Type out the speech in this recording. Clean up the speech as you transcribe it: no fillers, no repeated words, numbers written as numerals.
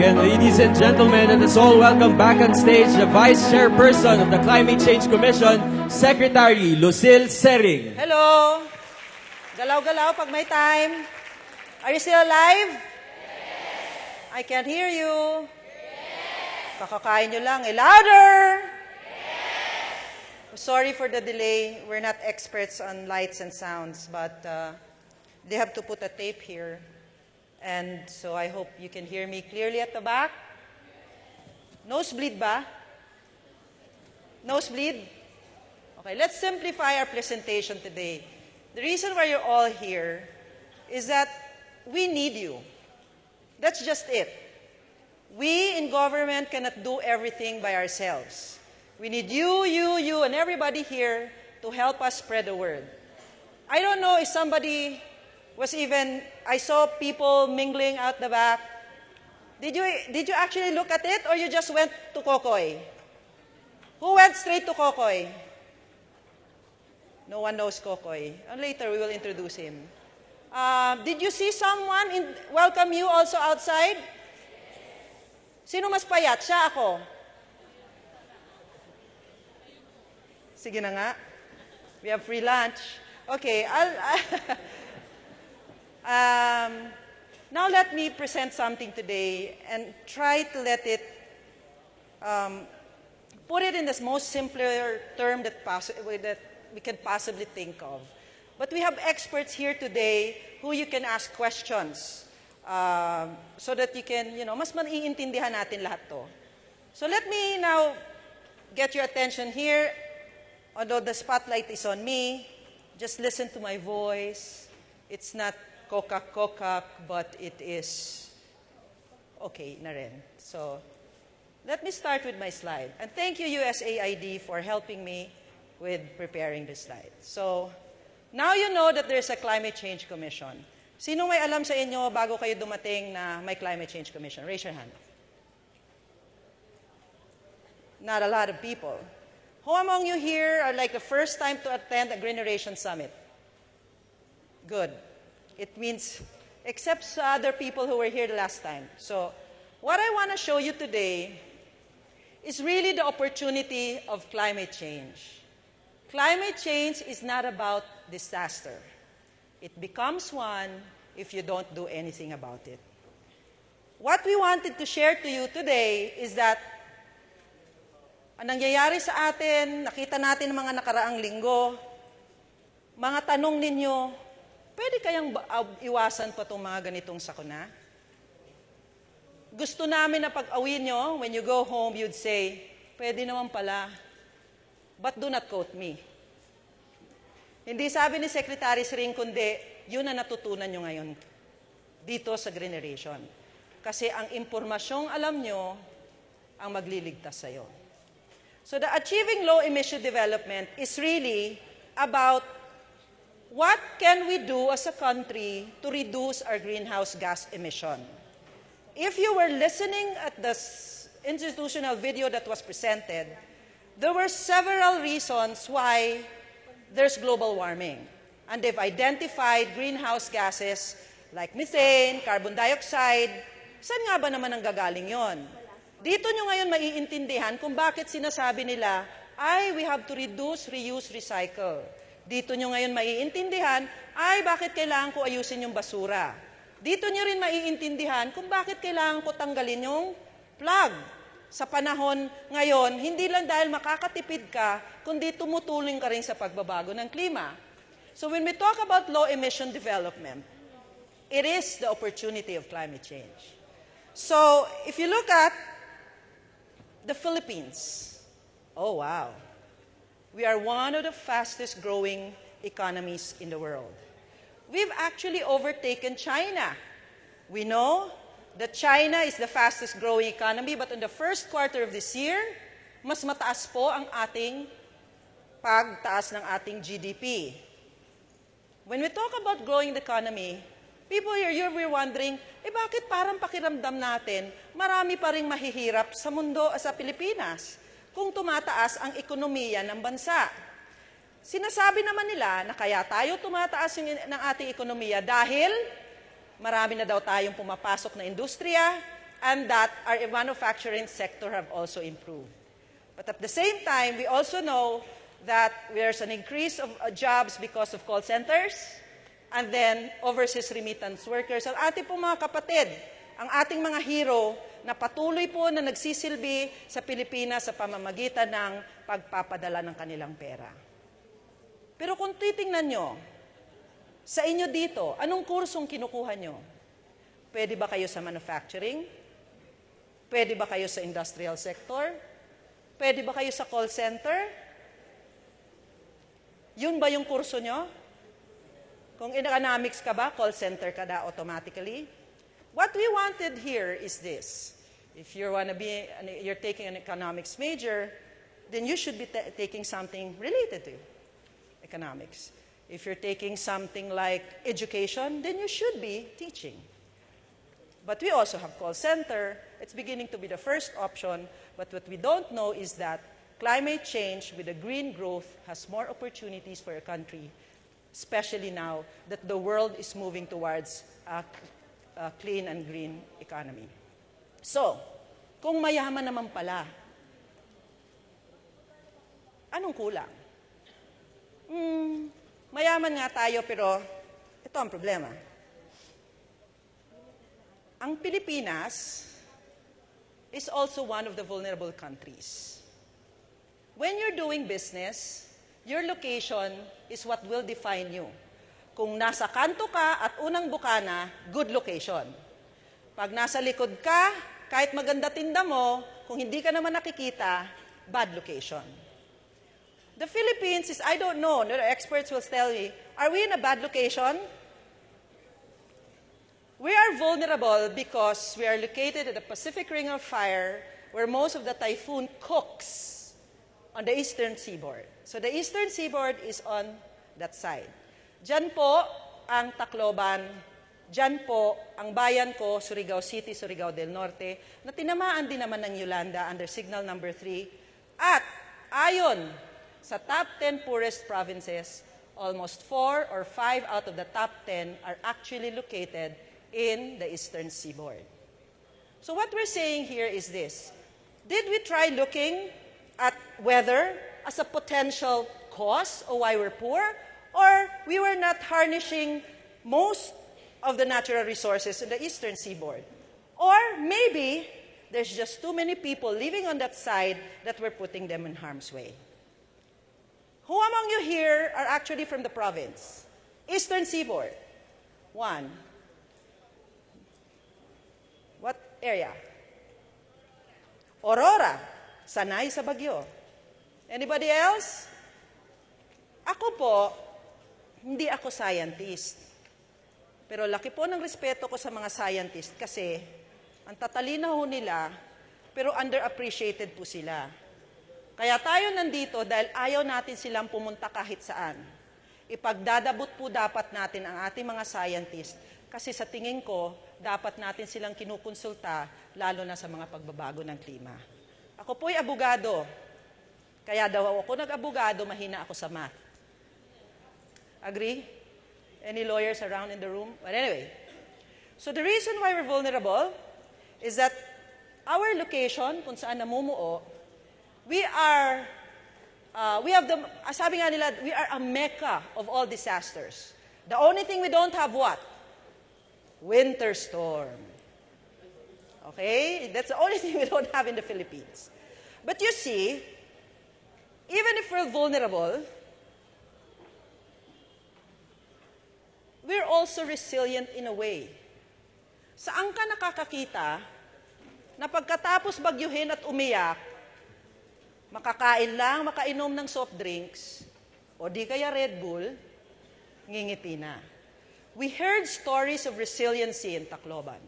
And ladies and gentlemen, let us all welcome back on stage the Vice Chairperson of the Climate Change Commission, Secretary Lucille Sering. Hello! Galaw-galaw pag may time. Are you still alive? Yes. I can't hear you. Yes. Kakakain nyo lang. Louder! Yes. Sorry for the delay. We're not experts on lights and sounds, but they have to put a tape here. And so I hope you can hear me clearly at the back. Nosebleed ba? Nosebleed? Okay, let's simplify our presentation today. The reason why you're all here is that we need you. That's just it. We in government cannot do everything by ourselves. We need you, and everybody here to help us spread the word. I don't know if somebody was even, I saw people mingling out the back. Did you actually look at it, or you just went to Kokoy? Who went straight to Kokoy? No one knows Kokoy. And later we will introduce him. Did you see someone welcome you also outside? Sino mas payat? Siya, ako? Sige na nga. We have free lunch. Okay, now let me present something today and try to let it, put it in the most simpler term that we can possibly think of. But we have experts here today who you can ask questions so that you can, mas maiintindihan natin lahat to. So let me now get your attention here. Although the spotlight is on me, just listen to my voice. It's not kokak, but it is okay na rin. So, let me start with my slide. And thank you, USAID, for helping me with preparing this slide. So, now you know that there's a Climate Change Commission. Sino may alam sa inyo bago kayo dumating na may Climate Change Commission? Raise your hand. Not a lot of people. Who among you here are like the first time to attend a Greeneration Summit? Good. It means, except other people who were here the last time. So, what I want to show you today is really the opportunity of climate change. Climate change is not about disaster. It becomes one if you don't do anything about it. What we wanted to share to you today is that ang nangyayari sa atin, nakita natin ng mga nakaraang linggo, mga tanong ninyo, pwede kayang iwasan pa itong mga ganitong sakuna? Gusto namin na pag-awin nyo, when you go home, you'd say, pwede naman pala, but do not quote me. Hindi sabi ni Secretary Sering, kundi yun na natutunan nyo ngayon dito sa Greeneration. Kasi ang impormasyong alam nyo, ang magliligtas sa'yo. So the Achieving Low Emission Development is really about what can we do as a country to reduce our greenhouse gas emission? If you were listening at the institutional video that was presented, there were several reasons why there's global warming. And they've identified greenhouse gases like methane, carbon dioxide. Saan nga ba naman ang gagaling yon? Dito nyo ngayon maiintindihan kung bakit sinasabi nila, we have to reduce, reuse, recycle. Dito nyo ngayon maiintindihan, bakit kailangan ko ayusin yung basura. Dito nyo rin maiintindihan kung bakit kailangan ko tanggalin yung plug. Sa panahon ngayon, hindi lang dahil makakatipid ka, kundi tumutulong ka rin sa pagbabago ng klima. So when we talk about low emission development, it is the opportunity of climate change. So if you look at the Philippines, oh wow. We are one of the fastest growing economies in the world. We've actually overtaken China. We know that China is the fastest growing economy, but in the first quarter of this year, mas mataas po ang ating pagtaas ng ating GDP. When we talk about growing the economy, people here, you're wondering, bakit parang pakiramdam natin, marami pa ring mahihirap sa mundo, sa Pilipinas, kung tumataas ang ekonomiya ng bansa. Sinasabi naman nila na kaya tayo tumataas ng ating ekonomiya dahil marami na daw tayong pumapasok na industriya, and that our manufacturing sector have also improved. But at the same time, we also know that there's an increase of jobs because of call centers and then overseas remittance workers. Ang ating po mga kapatid, ang ating mga hero na patuloy po na nagsisilbi sa Pilipinas sa pamamagitan ng pagpapadala ng kanilang pera. Pero kung titingnan nyo, sa inyo dito, anong kursong kinukuha nyo? Pwede ba kayo sa manufacturing? Pwede ba kayo sa industrial sector? Pwede ba kayo sa call center? Yun ba yung kurso nyo? Kung in economics ka ba, call center ka na automatically? What we wanted here is this. If you're taking an economics major, then you should be taking something related to economics. If you're taking something like education, then you should be teaching. But we also have call center. It's beginning to be the first option. But what we don't know is that climate change with the green growth has more opportunities for a country, especially now that the world is moving towards a clean and green economy. So, kung mayaman naman pala, anong kulang? Mayaman nga tayo, pero ito ang problema. Ang Pilipinas is also one of the vulnerable countries. When you're doing business, your location is what will define you. Kung nasa kanto ka at unang bukana, good location. Pag nasa likod ka, kahit maganda tinda mo, kung hindi ka naman nakikita, bad location. The Philippines is, I don't know, the experts will tell me, are we in a bad location? We are vulnerable because we are located at the Pacific Ring of Fire, where most of the typhoon cooks on the eastern seaboard. So the eastern seaboard is on that side. Diyan po ang Tacloban, diyan po ang bayan ko, Surigao City, Surigao del Norte, na tinamaan din naman ng Yolanda under signal number 3. At ayon sa top 10 poorest provinces, almost 4 or 5 out of the top 10 are actually located in the eastern seaboard. So what we're saying here is this. Did we try looking at weather as a potential cause of why we're poor? Or we were not harnessing most of the natural resources in the eastern seaboard? Or maybe there's just too many people living on that side that we're putting them in harm's way. Who among you here are actually from the province? Eastern seaboard. 1. What area? Aurora. Sanay sa Bagyo. Anybody else? Ako po, hindi ako scientist. Pero laki po ng respeto ko sa mga scientist kasi ang tatalino ho nila, pero underappreciated po sila. Kaya tayo nandito dahil ayaw natin silang pumunta kahit saan. Ipagdadabot po dapat natin ang ating mga scientist kasi sa tingin ko, dapat natin silang kinukonsulta lalo na sa mga pagbabago ng klima. Ako po'y abogado. Kaya daw ako nag-abogado, mahina ako sa math. Agree? Any lawyers around in the room? But anyway, so the reason why we're vulnerable is that our location, kung saan namumuo, we have the, sabi nga nila, we are a mecca of all disasters. The only thing we don't have what? Winter storm. Okay? That's the only thing we don't have in the Philippines. But you see, even if we're vulnerable, we're also resilient in a way. Saan ka nakakakita na pagkatapos bagyuhin at umiyak, makakain lang, makainom ng soft drinks, o di kaya Red Bull, ngingiti na. We heard stories of resiliency in Tacloban.